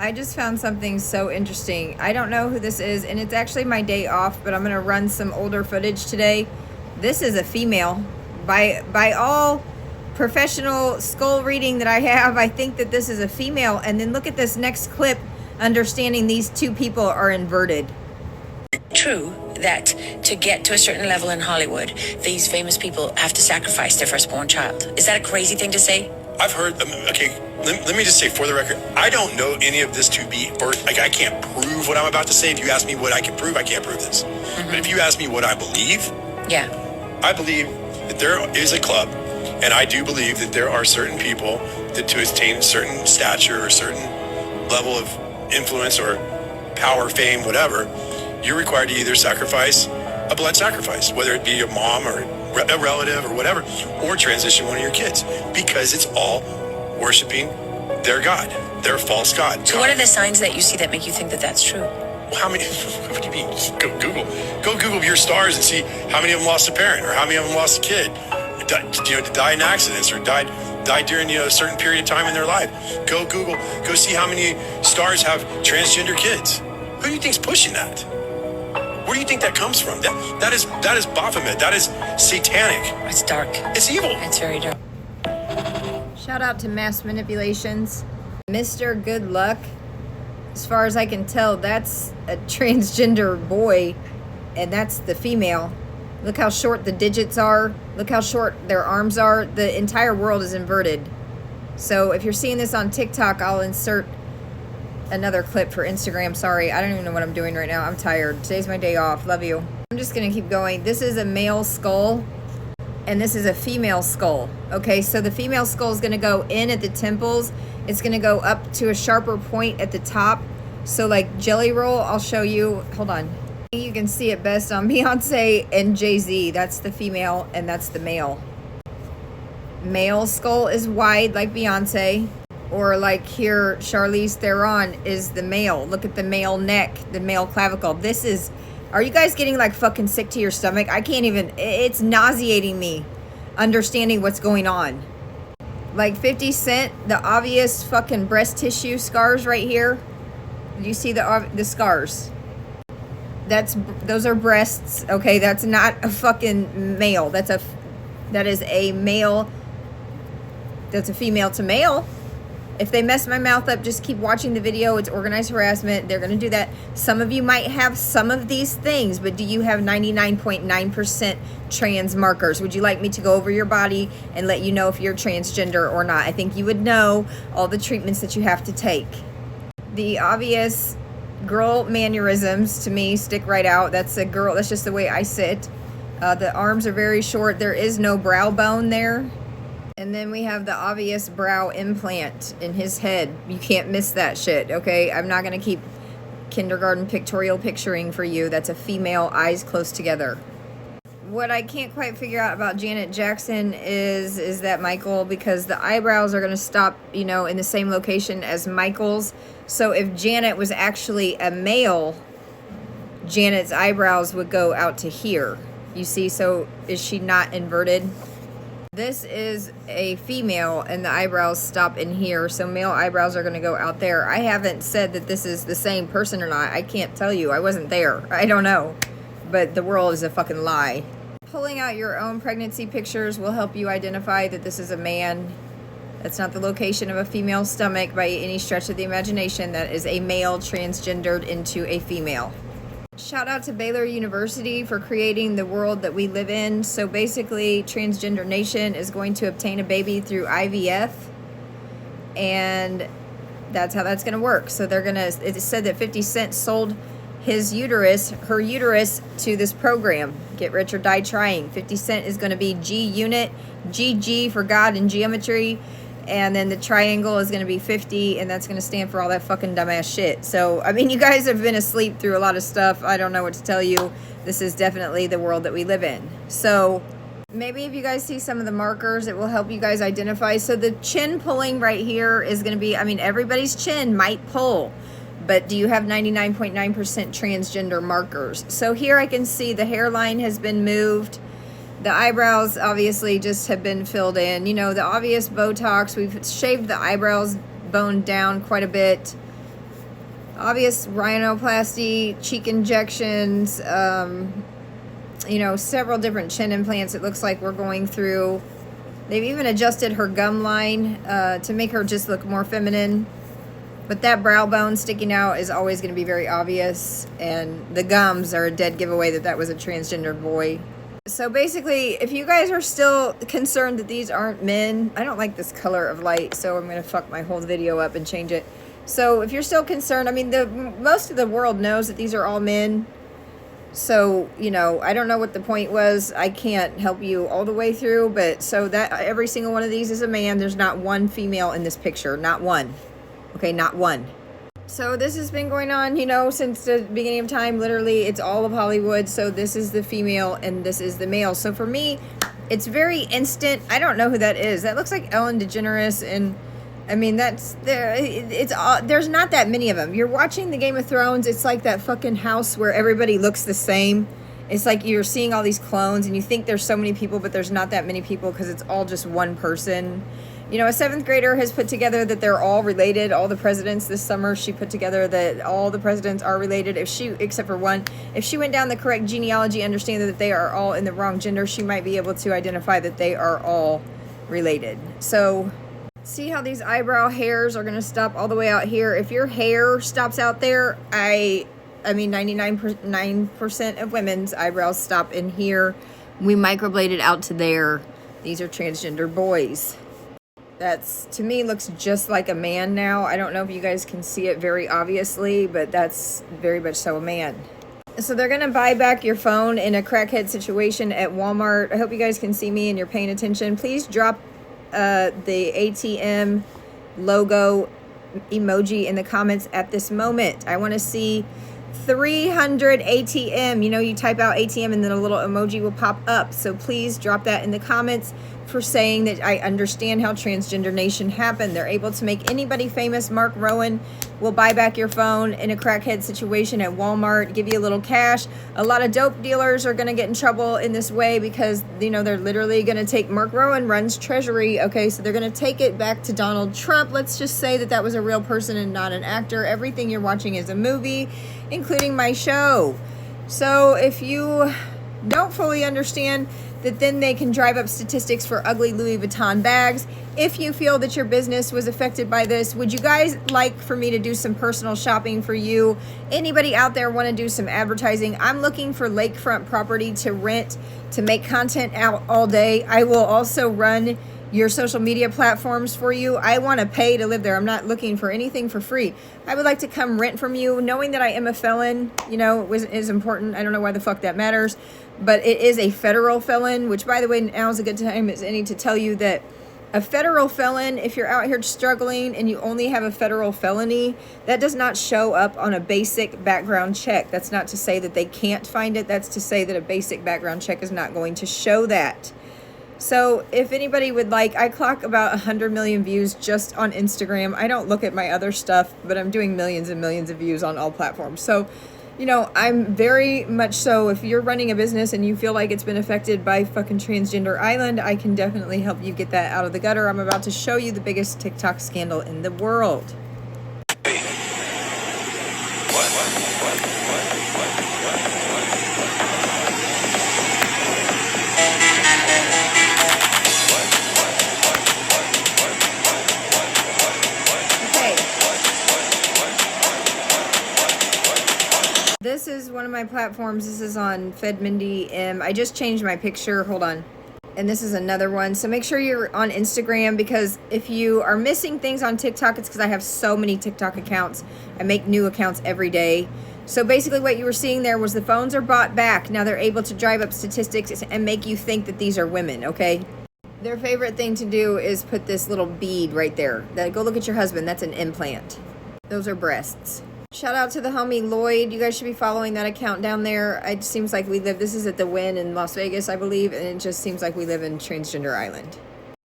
I just found something so interesting. I don't know who this is, and it's actually my day off, but I'm going to run some older footage today. This is a female. By all professional skull reading that I have, I think that this is a female. And then look at this next clip, understanding these two people are inverted. True that to get to a certain level in Hollywood, these famous people have to sacrifice their firstborn child. Is that a crazy thing to say? I've heard, okay, let me just say for the record, I don't know any of this to be, or like I can't prove what I'm about to say. If you ask me what I can prove, I can't prove this. Mm-hmm. But if you ask me what I believe, yeah, I believe that there is a club, and I do believe that there are certain people that to attain certain stature or certain level of influence or power, fame, whatever, you're required to either sacrifice a blood sacrifice, whether it be your mom or a relative or whatever, or transition one of your kids, because it's all worshiping their God, their false God. So what are the signs that you see that make you think that that's true? Well, how many, what do you mean? Just go Google your stars and see how many of them lost a parent or how many of them lost a kid, died in accidents or died during a certain period of time in their life. Go see how many stars have transgender kids. Who do you think's pushing that? Where do you think that comes from? That is Baphomet. That is satanic. It's dark. It's evil. It's very dark. Shout out to mass manipulations. Mr. Good Luck. As far as I can tell, that's a transgender boy, and that's the female. Look how short the digits are. Look how short their arms are. The entire world is inverted. So if you're seeing this on TikTok, I'll insert another clip for Instagram. Sorry, I don't even know what I'm doing right now. I'm tired. Today's my day off. Love you. I'm just gonna keep going. This is a male skull, and this is a female skull. Okay, so the female skull is gonna go in at the temples. It's gonna go up to a sharper point at the top. So like Jelly Roll, I'll show you. Hold on. You can see it best on Beyonce and Jay-Z. That's the female, and that's the male. Male skull is wide like Beyonce. Or like here, Charlize Theron is the male. Look at the male neck, the male clavicle. This is, are you guys getting like fucking sick to your stomach? I can't even, it's nauseating me understanding what's going on. Like 50 Cent, the obvious fucking breast tissue scars right here. Do you see the scars? Those are breasts, okay? That's not a fucking male. That is a male, that's a female to male. If they mess my mouth up, just keep watching the video. It's organized harassment. They're going to do that. Some of you might have some of these things, but do you have 99.9% trans markers? Would you like me to go over your body and let you know if you're transgender or not? I think you would know all the treatments that you have to take. The obvious girl mannerisms to me stick right out. That's a girl. That's just the way I sit. The arms are very short. There is no brow bone there. And then we have the obvious brow implant in his head. You can't miss that shit, okay? I'm not going to keep kindergarten pictorial picturing for you. That's a female, eyes close together. What I can't quite figure out about Janet Jackson is that Michael, because the eyebrows are going to stop, in the same location as Michael's. So if Janet was actually a male, Janet's eyebrows would go out to here. You see, so is she not inverted? This is a female, and the eyebrows stop in here, so male eyebrows are going to go out there. I haven't said that this is the same person or not. I can't tell you. I wasn't there. I don't know. But the world is a fucking lie. Pulling out your own pregnancy pictures will help you identify that this is a man. That's not the location of a female stomach by any stretch of the imagination. That is a male transgendered into a female. Shout out to Baylor University for creating the world that we live in. So basically, Transgender Nation is going to obtain a baby through IVF, and that's how that's going to work. So it said that 50 Cent sold her uterus to this program, Get Rich or Die Trying. 50 Cent is going to be G Unit, GG for God in geometry, and then the triangle is going to be 50, and that's going to stand for all that fucking dumbass shit. So, I mean, you guys have been asleep through a lot of stuff. I don't know what to tell you. This is definitely the world that we live in. So, maybe if you guys see some of the markers, it will help you guys identify. So, the chin pulling right here is going to be, everybody's chin might pull, but do you have 99.9% transgender markers? So, here I can see the hairline has been moved. The eyebrows obviously just have been filled in. The obvious Botox. We've shaved the eyebrows bone down quite a bit. obvious rhinoplasty, cheek injections, you know, several different chin implants it looks like we're going through. They've even adjusted her gum line to make her just look more feminine. But that brow bone sticking out is always going to be very obvious. And the gums are a dead giveaway that that was a transgender boy. So basically, if you guys are still concerned that these aren't men, I don't like this color of light, so I'm going to fuck my whole video up and change it. So if you're still concerned, I mean, most of the world knows that these are all men. So, you know, I don't know what the point was. I can't help you all the way through, but so that every single one of these is a man. There's not one female in this picture. Not one. Okay, not one. So this has been going on, you know, since the beginning of time. Literally, it's all of Hollywood. So this is the female and this is the male. So for me, it's very instant. I don't know who that is. That looks like Ellen DeGeneres, and I mean, that's there. There's not that many of them. You're watching the Game of Thrones. It's like that fucking house where everybody looks the same. It's like you're seeing all these clones, and you think there's so many people, but there's not that many people because it's all just one person. You know, a 7th grader has put together that they're all related. All the presidents this summer, she put together that all the presidents are related. If she, except for one, if she went down the correct genealogy, understanding that they are all in the wrong gender, she might be able to identify that they are all related. So see how these eyebrow hairs are going to stop all the way out here. If your hair stops out there, I mean 99% of women's eyebrows stop in here. We microbladed out to there. These are transgender boys. That's, to me, looks just like a man now. I don't know if you guys can see it very obviously, but that's very much so a man. So they're going to buy back your phone in a crackhead situation at Walmart. I hope you guys can see me and you're paying attention. Please drop the ATM logo emoji in the comments at this moment. I want to see 300 ATM. You know, you type out ATM and then a little emoji will pop up. So please drop that in the comments for saying that I understand how Transgender Nation happened. They're able to make anybody famous. Mark Rowan will buy back your phone in a crackhead situation at Walmart, give you a little cash. A lot of dope dealers are going to get in trouble in this way because, you know, they're literally going to take, Mark Rowan runs Treasury, okay, so they're going to take it back to Donald Trump. Let's just say that that was a real person and not an actor. Everything you're watching is a movie, including my show. So if you don't fully understand that, then they can drive up statistics for ugly Louis Vuitton bags. If you feel that your business was affected by this, would you guys like for me to do some personal shopping for you? Anybody out there want to do some advertising? I'm looking for lakefront property to rent, to make content out all day. I will also run your social media platforms for you. I want to pay to live there. I'm not looking for anything for free. I would like to come rent from you, knowing that I am a felon, you know, is important. I don't know why the fuck that matters, but it is a federal felon, which, by the way, now is a good time as any to tell you that a federal felon, if you're out here struggling and you only have a federal felony, that does not show up on a basic background check. That's not to say that they can't find it. That's to say that a basic background check is not going to show that. So if anybody would like, I clock about 100 million views just on Instagram. I don't look at my other stuff, but I'm doing millions and millions of views on all platforms. So, you know, I'm very much so, if you're running a business and you feel like it's been affected by fucking Transgender Island, I can definitely help you get that out of the gutter. I'm about to show you the biggest TikTok scandal in the world. This is one of my platforms. This is on FedMindy. I just changed my picture. Hold on. And this is another one. So make sure you're on Instagram, because if you are missing things on TikTok, it's because I have so many TikTok accounts. I make new accounts every day. So basically what you were seeing there was the phones are bought back. Now they're able to drive up statistics and make you think that these are women, okay? Their favorite thing to do is put this little bead right there. Go look at your husband. That's an implant. Those are breasts. Shout out to the homie Lloyd. You guys should be following that account down there. It seems like we live, this is at the Wynn in Las Vegas, I believe, and it just seems like we live in Transgender Island.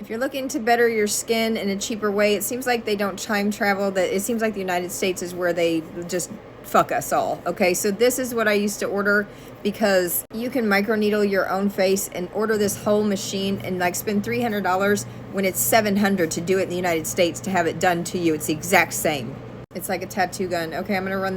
If you're looking to better your skin in a cheaper way, it seems like they don't time travel. That it seems like the United States is where they just fuck us all. Okay, so this is what I used to order, because you can microneedle your own face and order this whole machine and like spend $300 when it's $700 to do it in the United States to have it done to you. It's the exact same. It's like a tattoo gun. Okay, I'm gonna run this.